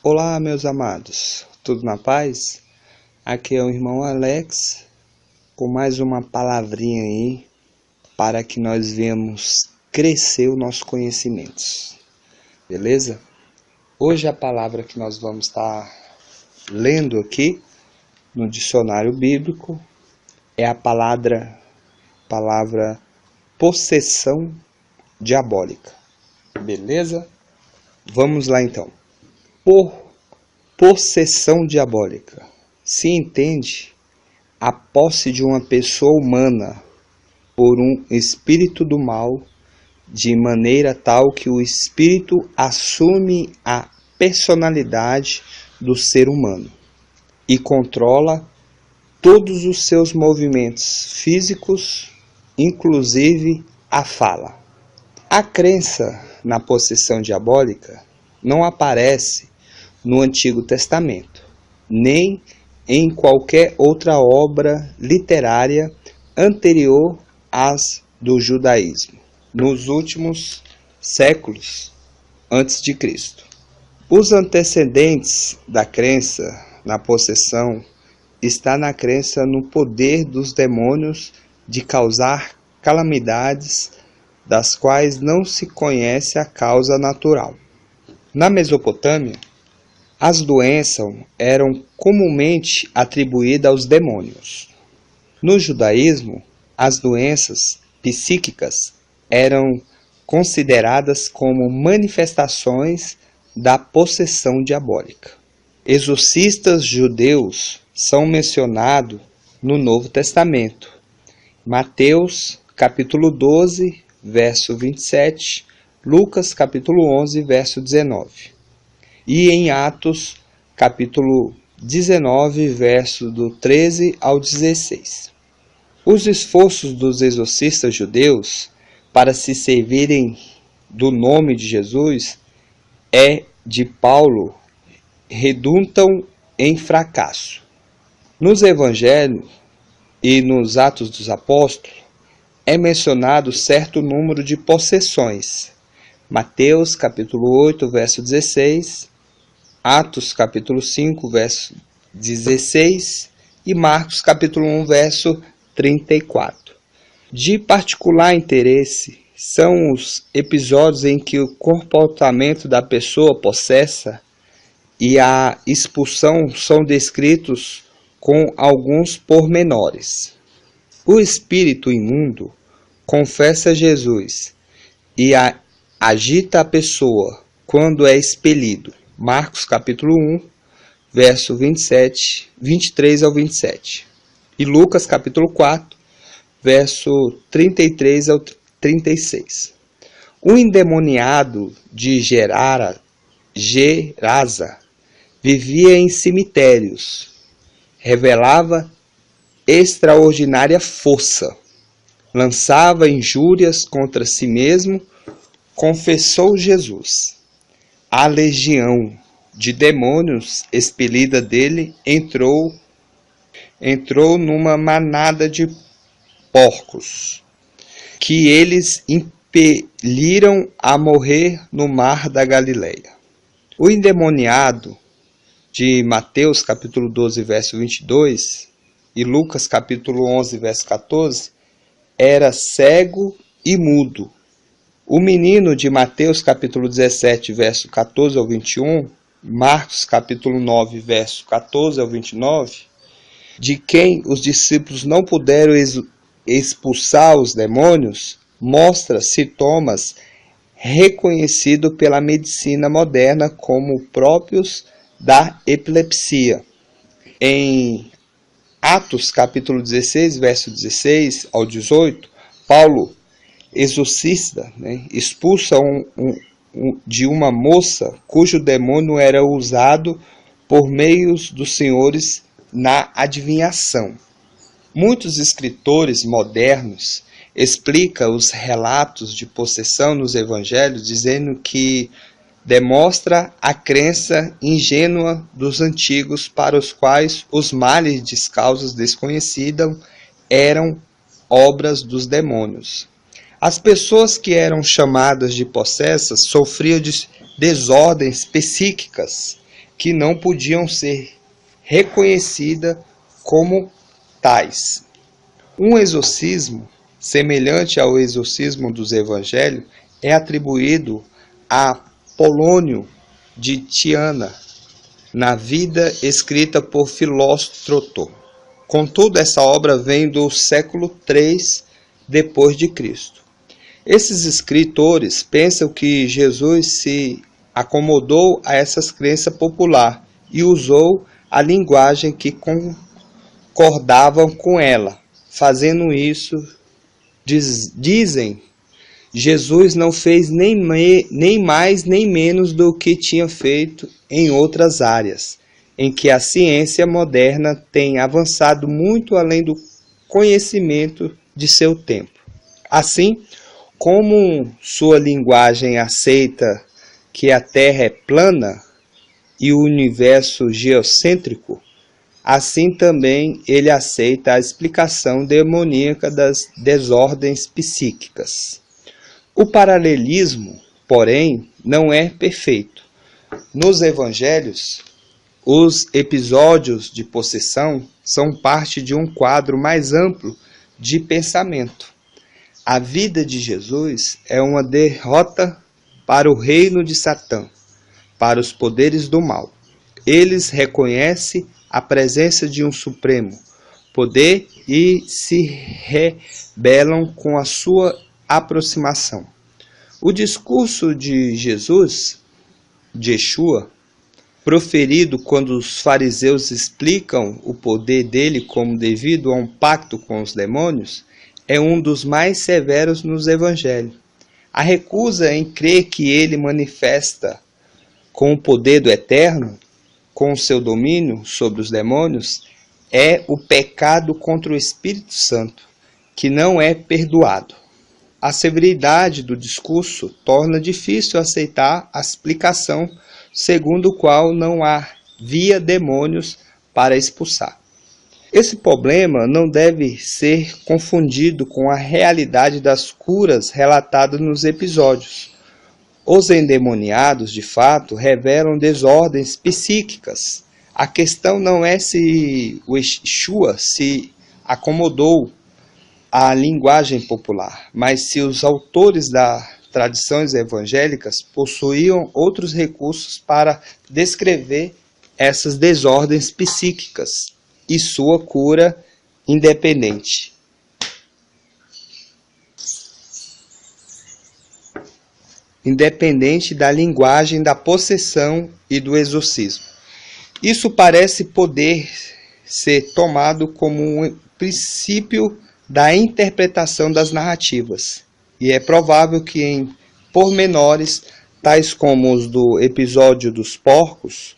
Olá, meus amados, tudo na paz? Aqui é o irmão Alex, com mais uma palavrinha aí, para que nós venhamos crescer o nosso conhecimento, beleza? Hoje a palavra que nós vamos estar lendo aqui, no dicionário bíblico, é a palavra possessão diabólica, beleza? Vamos lá então. Por possessão diabólica se entende a posse de uma pessoa humana por um espírito do mal, de maneira tal que o espírito assume a personalidade do ser humano e controla todos os seus movimentos físicos, inclusive a fala. A crença na possessão diabólica não aparece no Antigo Testamento, nem em qualquer outra obra literária anterior às do judaísmo, nos últimos séculos antes de Cristo. Os antecedentes da crença na possessão está na crença no poder dos demônios de causar calamidades das quais não se conhece a causa natural. Na Mesopotâmia, as doenças eram comumente atribuídas aos demônios. No judaísmo, as doenças psíquicas eram consideradas como manifestações da possessão diabólica. Exorcistas judeus são mencionados no Novo Testamento. Mateus, capítulo 12, verso 27, Lucas, capítulo 11, verso 19. E em Atos, capítulo 19, verso do 13 ao 16. Os esforços dos exorcistas judeus para se servirem do nome de Jesus de Paulo redundam em fracasso. Nos evangelhos e nos Atos dos Apóstolos é mencionado certo número de possessões. Mateus capítulo 8, verso 16, Atos capítulo 5, verso 16 e Marcos capítulo 1, verso 34. De particular interesse são os episódios em que o comportamento da pessoa possessa e a expulsão são descritos com alguns pormenores. O espírito imundo confessa Jesus e agita a pessoa quando é expelido. Marcos capítulo 1, verso 23 ao 27. E Lucas capítulo 4, verso 33 ao 36. O endemoniado de Gerasa vivia em cemitérios, revelava extraordinária força, lançava injúrias contra si mesmo, confessou Jesus. A legião de demônios expelida dele entrou numa manada de porcos, que eles impeliram a morrer no mar da Galileia. O endemoniado de Mateus capítulo 12, verso 22, e Lucas capítulo 11, verso 14, era cego e mudo. O menino de Mateus capítulo 17, verso 14 ao 21, Marcos capítulo 9, verso 14 ao 29, de quem os discípulos não puderam expulsar os demônios, mostra sintomas reconhecidos pela medicina moderna como próprios da epilepsia. Em Atos capítulo 16, verso 16 ao 18, Paulo, exorcista, expulsa de uma moça cujo demônio era usado por meios dos senhores na adivinhação. Muitos escritores modernos explicam os relatos de possessão nos evangelhos dizendo que demonstra a crença ingênua dos antigos para os quais os males de causas desconhecidas eram obras dos demônios. As pessoas que eram chamadas de possessas sofriam de desordens psíquicas que não podiam ser reconhecidas como tais. Um exorcismo, semelhante ao exorcismo dos evangelhos, é atribuído a Polônio de Tiana, na vida escrita por Filóstroto. Contudo, essa obra vem do século III depois de Cristo. Esses escritores pensam que Jesus se acomodou a essas crenças populares e usou a linguagem que concordavam com ela. Fazendo isso, dizem, Jesus não fez nem mais nem menos do que tinha feito em outras áreas, em que a ciência moderna tem avançado muito além do conhecimento de seu tempo. Assim, como sua linguagem aceita que a Terra é plana e o universo geocêntrico, assim também ele aceita a explicação demoníaca das desordens psíquicas. O paralelismo, porém, não é perfeito. Nos evangelhos, os episódios de possessão são parte de um quadro mais amplo de pensamento. A vida de Jesus é uma derrota para o reino de Satã, para os poderes do mal. Eles reconhecem a presença de um supremo poder e se rebelam com a sua aproximação. O discurso de Jesus, de Yeshua, proferido quando os fariseus explicam o poder dele como devido a um pacto com os demônios, é um dos mais severos nos evangelhos. A recusa em crer que ele manifesta com o poder do Eterno, com o seu domínio sobre os demônios, é o pecado contra o Espírito Santo, que não é perdoado. A severidade do discurso torna difícil aceitar a explicação segundo o qual não havia demônios para expulsar. Esse problema não deve ser confundido com a realidade das curas relatadas nos episódios. Os endemoniados, de fato, revelam desordens psíquicas. A questão não é se o Yeshua se acomodou à linguagem popular, mas se os autores das tradições evangélicas possuíam outros recursos para descrever essas desordens psíquicas e sua cura independente. Independente da linguagem da possessão e do exorcismo. Isso parece poder ser tomado como um princípio da interpretação das narrativas, e é provável que em pormenores, tais como os do episódio dos porcos,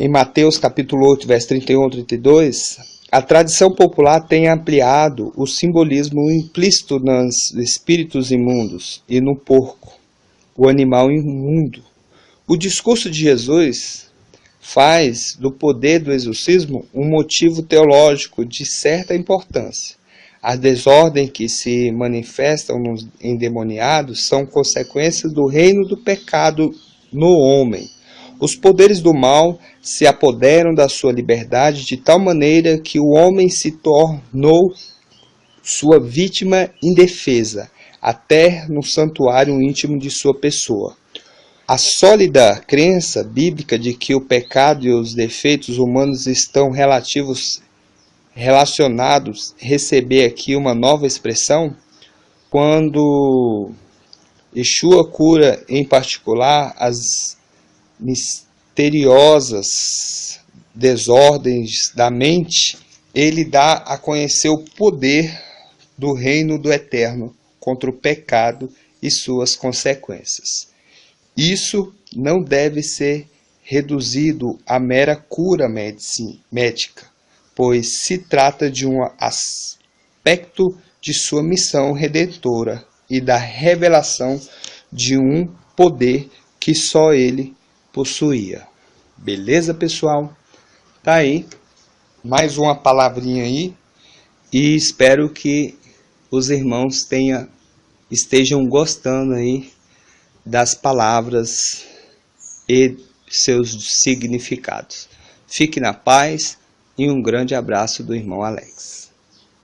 em Mateus capítulo 8, verso 31 a 32, a tradição popular tem ampliado o simbolismo implícito nos espíritos imundos e no porco, o animal imundo. O discurso de Jesus faz do poder do exorcismo um motivo teológico de certa importância. As desordens que se manifestam nos endemoniados são consequências do reino do pecado no homem. Os poderes do mal se apoderam da sua liberdade de tal maneira que o homem se tornou sua vítima indefesa, até no santuário íntimo de sua pessoa. A sólida crença bíblica de que o pecado e os defeitos humanos estão relacionados receber aqui uma nova expressão quando Yeshua cura em particular as misteriosas desordens da mente. Ele dá a conhecer o poder do reino do Eterno contra o pecado e suas consequências. Isso não deve ser reduzido à mera cura médica, pois se trata de um aspecto de sua missão redentora e da revelação de um poder que só ele possuía. Beleza, pessoal? Tá aí, mais uma palavrinha aí, e espero que os irmãos estejam gostando aí das palavras e seus significados. Fique na paz e um grande abraço do irmão Alex.